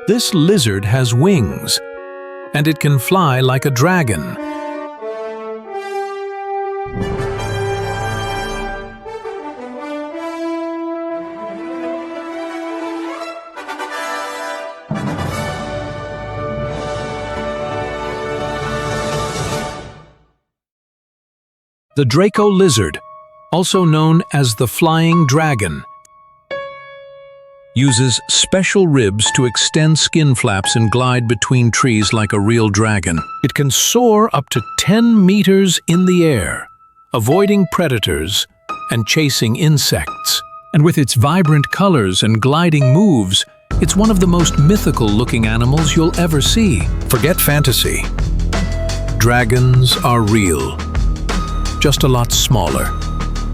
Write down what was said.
This lizard has wings, and it can fly like a dragon. The Draco lizard, also known as the flying dragon, uses special ribs to extend skin flaps and glide between trees like a real dragon. It can soar up to 10 meters in the air, avoiding predators and chasing insects. And with its vibrant colors and gliding moves, it's one of the most mythical-looking animals you'll ever see. Forget fantasy. Dragons are real, just a lot smaller.